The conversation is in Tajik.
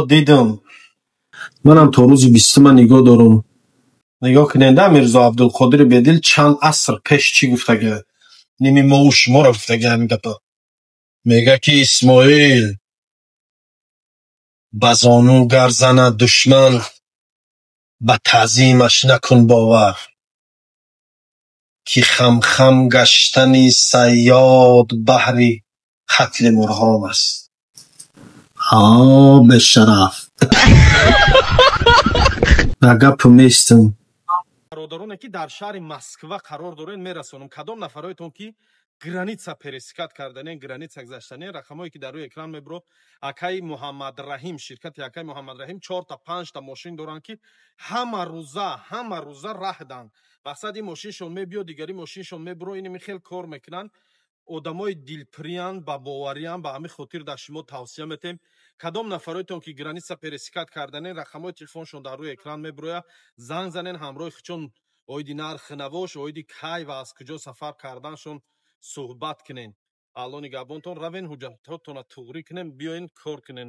دیدم. منم تا روز 20 نگاه دارم. نگاه کننده میرزا عبدالقادر بدیل چند عصر پیش چی گفته؟ نیمی ما و شما را گفته همین گپا. میگه که اسماعیل بزانو گرزن دشمن به تعظیمش نکن باور، که خم خم گشتنی صیاد بحری قتل مرغام است. به شرف. گپ نیستم. برادرونه که در شهر مسکو قرار دارن میرسونم کدام نفرایتون که گرانیتسا пересекат کردن граница گذشتن رقمایی که در روی اکران میبرو اکای محمد رحیم شرکت اکای محمد رحیم 4 تا 5 تا ماشین دارن که همه روزه راه دان مقصد این ماشینشون میبیو دیگری ماشینشون میبرو این میخیل کار میکنن одамои дилпириян ба бовариян ба ҳамин хотир дар шумо тавсия метем кадом нафаройтон ки граница пересекат карданен рақамҳои телефоншон дар рӯи экран мебурояд занг занен ҳамроҳи хучон оиди нархи навош оиди кай ва аз куҷо сафар карданшон суҳбат кунен алони габонтон равен ҳуҷҷатҳотона туғрӣ кунем биёен кор кунен.